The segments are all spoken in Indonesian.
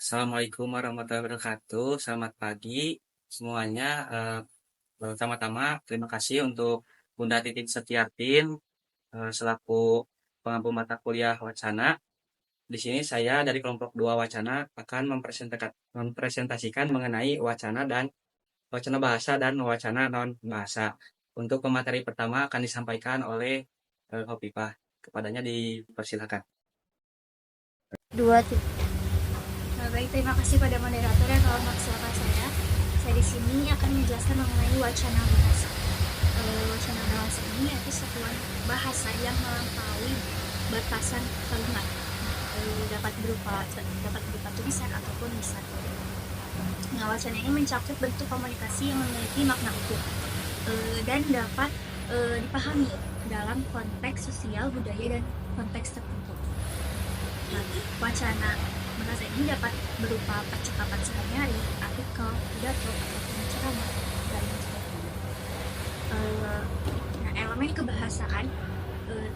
Assalamualaikum warahmatullahi wabarakatuh. Selamat pagi semuanya. Pertama-tama terima kasih untuk Bunda Titin Setiartin selaku pengampu mata kuliah Wacana. Di sini saya dari kelompok 2 Wacana akan mempresentasikan mengenai wacana dan wacana bahasa dan wacana non bahasa. Untuk pemateri pertama akan disampaikan oleh Hovifah. Kepadanya dipersilakan. Dua baik, terima kasih pada moderator yang telah mempersilahkan saya. Saya di sini akan menjelaskan mengenai wacana bahasa. Wacana bahasa ini yaitu satuan bahasa yang melampaui batasan kalimat. Dapat berupa tulisan ataupun lisan. Nah, wacana ini mencakup bentuk komunikasi yang memiliki makna utuh dan dapat dipahami dalam konteks sosial, budaya, dan konteks tertentu. Nah, wacana bahasa ini dapat berupa percakapan sehari-hari, artikel, pidato, ataupun ceramah, dan sebagainya. Nah, elemen kebahasaan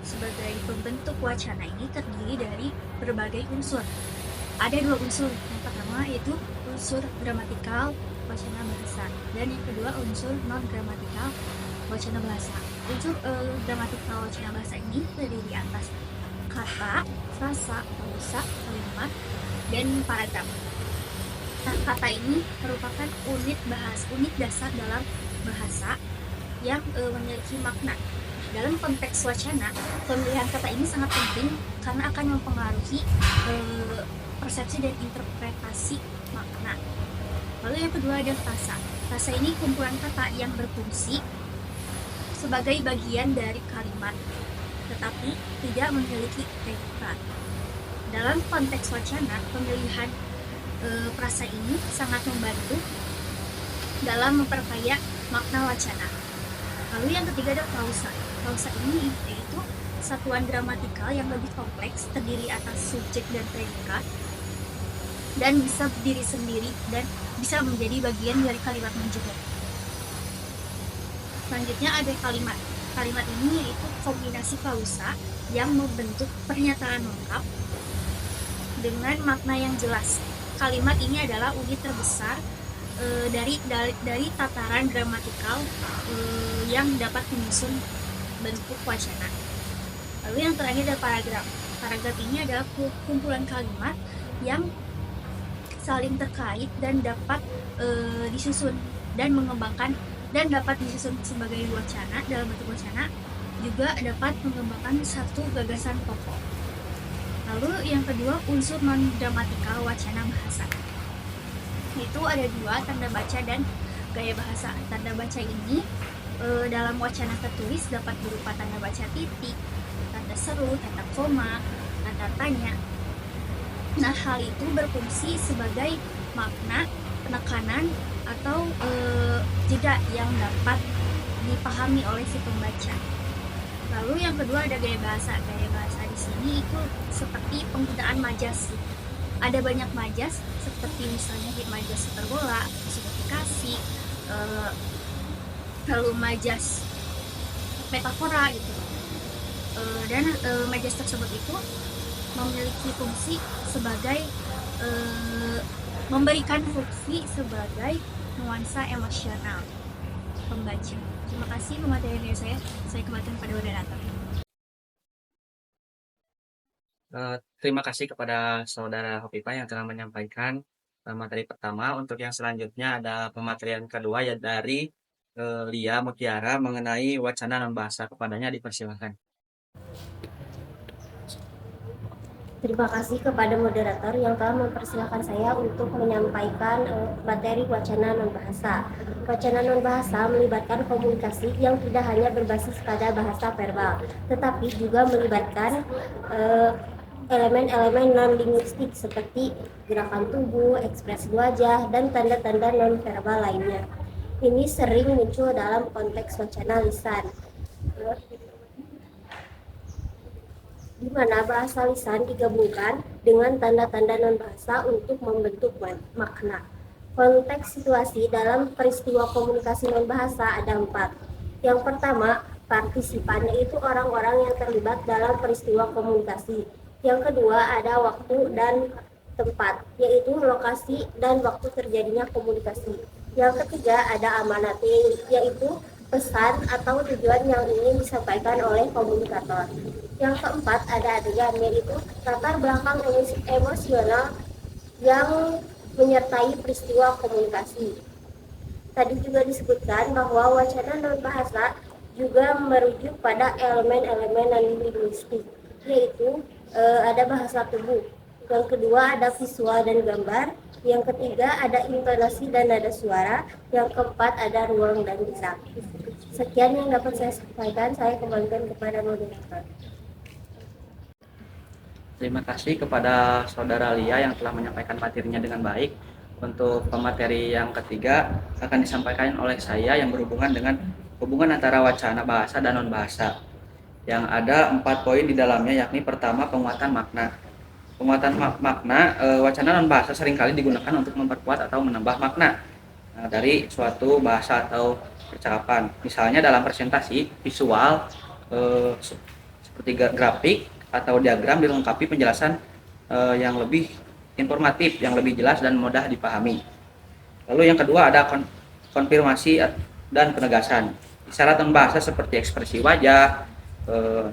sebagai pembentuk wacana ini terdiri dari berbagai unsur. Ada dua unsur. Yang pertama yaitu unsur gramatikal wacana bahasa, dan yang kedua unsur non gramatikal wacana bahasa. Unsur gramatikal wacana bahasa ini terdiri atas kata, frasa, pausa, kalimat, dan paragraf. Nah, kata ini merupakan unit dasar dalam bahasa yang memiliki makna. Dalam konteks wacana, pemilihan kata ini sangat penting karena akan mempengaruhi persepsi dan interpretasi makna. Lalu yang kedua ada frasa. Frasa ini kumpulan kata yang berfungsi sebagai bagian dari kalimat, tetapi tidak memiliki predikat. Dalam konteks wacana, pemilihan frasa ini sangat membantu dalam memperkaya makna wacana. Lalu yang ketiga ada pausa. Pausa ini yaitu satuan gramatikal yang lebih kompleks, terdiri atas subjek dan predikat, dan bisa berdiri sendiri dan bisa menjadi bagian dari kalimat juga. Selanjutnya ada kalimat. Kalimat ini yaitu kombinasi pausa yang membentuk pernyataan lengkap dengan makna yang jelas. Kalimat ini adalah unit terbesar dari tataran gramatikal yang dapat menyusun bentuk wacana. Lalu yang terakhir ada paragraf. Paragraf ini adalah kumpulan kalimat yang saling terkait dan dapat disusun dan mengembangkan dan dapat disusun sebagai wacana dalam bentuk wacana, juga dapat mengembangkan satu gagasan pokok. Lalu yang kedua unsur non gramatikal wacana bahasa. Itu ada dua, tanda baca dan gaya bahasa. Tanda baca ini dalam wacana tertulis dapat berupa tanda baca titik, tanda seru, tanda koma, tanda tanya. Nah, hal itu berfungsi sebagai makna, penekanan, atau jeda yang dapat dipahami oleh si pembaca. Lalu yang kedua ada gaya bahasa. Gaya bahasa di sini itu seperti penggunaan majas. Ada banyak majas seperti misalnya majas hiperbola, personifikasi, lalu majas metafora gitu. Dan majas tersebut itu memiliki fungsi sebagai memberikan fungsi sebagai nuansa emosional pembaca. Terima kasih pemateri dari saya kembalikan pada moderator. Terima kasih kepada Saudara Hovifah yang telah menyampaikan materi pertama. Untuk yang selanjutnya ada pematerian kedua ya dari Lia Mutiara mengenai wacana non bahasa. Kepadanya dipersilakan. Terima kasih kepada moderator yang telah mempersilahkan saya untuk menyampaikan materi wacana non-bahasa. Wacana non-bahasa melibatkan komunikasi yang tidak hanya berbasis pada bahasa verbal, tetapi juga melibatkan elemen-elemen non-linguistik seperti gerakan tubuh, ekspresi wajah, dan tanda-tanda non-verbal lainnya. Ini sering muncul dalam konteks wacana lisan, di mana bahasa lisan digabungkan dengan tanda-tanda non-bahasa untuk membentuk makna. Konteks situasi dalam peristiwa komunikasi non-bahasa ada 4. Yang pertama, partisipan, yaitu orang-orang yang terlibat dalam peristiwa komunikasi. Yang kedua, ada waktu dan tempat, yaitu lokasi dan waktu terjadinya komunikasi. Yang ketiga ada amanating, yaitu pesan atau tujuan yang ingin disampaikan oleh komunikator. Yang keempat ada adegan, yaitu latar belakang emosional yang menyertai peristiwa komunikasi. Tadi juga disebutkan bahwa wacana non bahasa juga merujuk pada elemen-elemen non-linguistik, yaitu ada bahasa tubuh. Yang kedua ada visual dan gambar. Yang ketiga ada intonasi dan nada suara. Yang keempat ada ruang dan gerak. Sekian yang dapat saya sampaikan. Saya kembalikan kepada moderator. Terima kasih kepada Saudara Lia yang telah menyampaikan materinya dengan baik. Untuk pemateri yang ketiga akan disampaikan oleh saya yang berhubungan dengan hubungan antara wacana bahasa dan non-bahasa. Yang ada 4 poin di dalamnya, yakni pertama penguatan makna. Penguatan makna, wacana non-bahasa seringkali digunakan untuk memperkuat atau menambah makna dari suatu bahasa atau percakapan. Misalnya dalam presentasi visual seperti grafik atau diagram dilengkapi penjelasan yang lebih informatif, yang lebih jelas dan mudah dipahami. Lalu yang kedua ada konfirmasi dan penegasan. Isyarat non-bahasa seperti ekspresi wajah,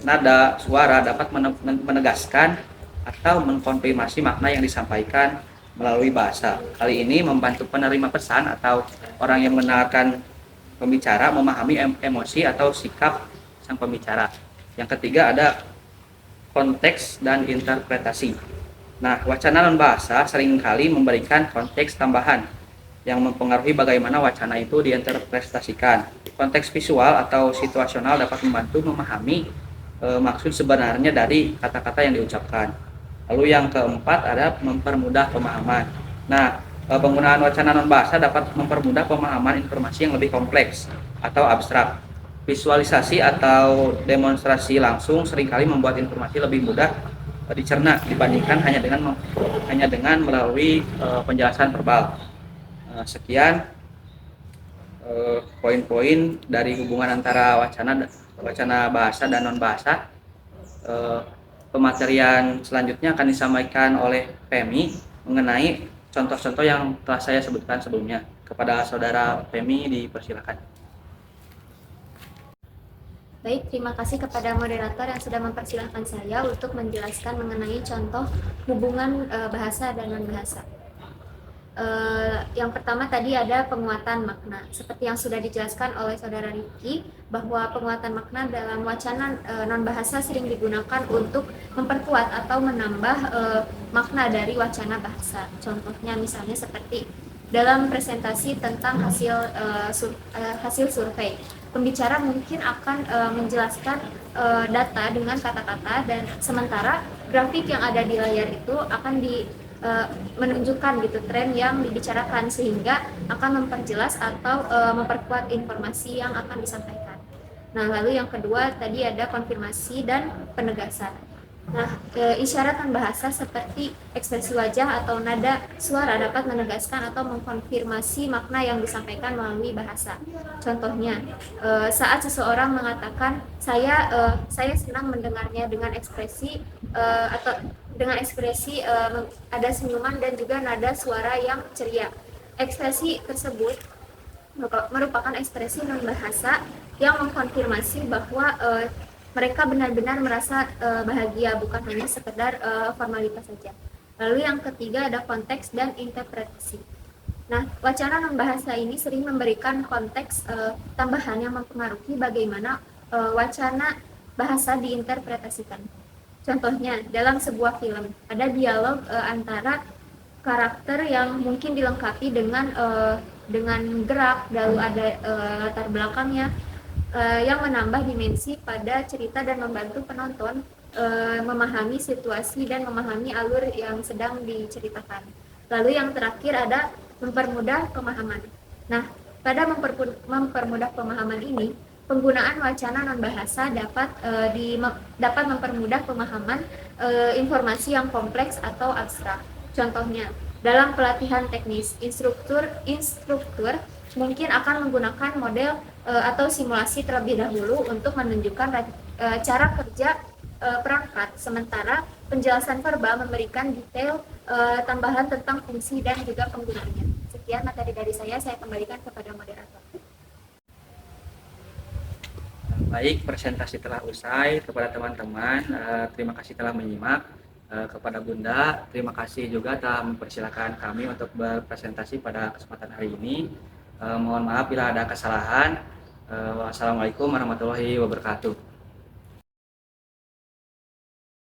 nada, suara dapat menegaskan atau mengkonfirmasi makna yang disampaikan melalui bahasa. Hal ini membantu penerima pesan atau orang yang mendengarkan pembicara memahami emosi atau sikap sang pembicara. Yang ketiga ada konteks dan interpretasi. Nah, wacana non-bahasa seringkali memberikan konteks tambahan yang mempengaruhi bagaimana wacana itu diinterpretasikan. Konteks visual atau situasional dapat membantu memahami maksud sebenarnya dari kata-kata yang diucapkan. Lalu yang keempat ada mempermudah pemahaman. Nah, penggunaan wacana non-bahasa dapat mempermudah pemahaman informasi yang lebih kompleks atau abstrak. Visualisasi atau demonstrasi langsung seringkali membuat informasi lebih mudah dicerna dibandingkan hanya dengan melalui penjelasan verbal. Sekian poin-poin dari hubungan antara wacana bahasa dan non bahasa. Pematerian selanjutnya akan disampaikan oleh Femi mengenai contoh-contoh yang telah saya sebutkan sebelumnya. Kepada Saudara Femi dipersilakan. Baik, terima kasih kepada moderator yang sudah mempersilahkan saya untuk menjelaskan mengenai contoh hubungan bahasa dan non-bahasa. Yang pertama tadi ada penguatan makna. Seperti yang sudah dijelaskan oleh Saudara Riki, bahwa penguatan makna dalam wacana non-bahasa sering digunakan untuk memperkuat atau menambah makna dari wacana bahasa. Contohnya misalnya seperti dalam presentasi tentang hasil survei. Pembicara mungkin akan menjelaskan data dengan kata-kata, dan sementara grafik yang ada di layar itu akan menunjukkan gitu tren yang dibicarakan, sehingga akan memperjelas atau memperkuat informasi yang akan disampaikan. Nah, lalu yang kedua tadi ada konfirmasi dan penegasan. Nah, isyarat non bahasa seperti ekspresi wajah atau nada suara dapat menegaskan atau mengkonfirmasi makna yang disampaikan melalui bahasa. Contohnya, saat seseorang mengatakan saya senang mendengarnya dengan ekspresi atau dengan ekspresi ada senyuman dan juga nada suara yang ceria. Ekspresi tersebut merupakan ekspresi non bahasa yang mengkonfirmasi bahwa mereka benar-benar merasa bahagia, bukan hanya sekedar formalitas saja. Lalu yang ketiga ada konteks dan interpretasi. Nah, wacana non-bahasa ini sering memberikan konteks tambahan yang mempengaruhi bagaimana wacana bahasa diinterpretasikan. Contohnya, dalam sebuah film, ada dialog antara karakter yang mungkin dilengkapi dengan gerak, lalu ada latar belakangnya, yang menambah dimensi pada cerita dan membantu penonton memahami situasi dan memahami alur yang sedang diceritakan. Lalu yang terakhir ada mempermudah pemahaman. Nah, pada mempermudah pemahaman ini, penggunaan wacana non-bahasa dapat mempermudah pemahaman informasi yang kompleks atau abstrak. Contohnya, dalam pelatihan teknis, instruktur mungkin akan menggunakan model atau simulasi terlebih dahulu untuk menunjukkan cara kerja perangkat, sementara penjelasan verbal memberikan detail tambahan tentang fungsi dan juga penggunaannya. Sekian materi dari saya kembalikan kepada moderator. Baik, presentasi telah usai. Kepada teman-teman, terima kasih telah menyimak. Kepada Bunda, terima kasih juga telah mempersilahkan kami untuk berpresentasi pada kesempatan hari ini. Mohon maaf bila ada kesalahan. Wassalamualaikum warahmatullahi wabarakatuh.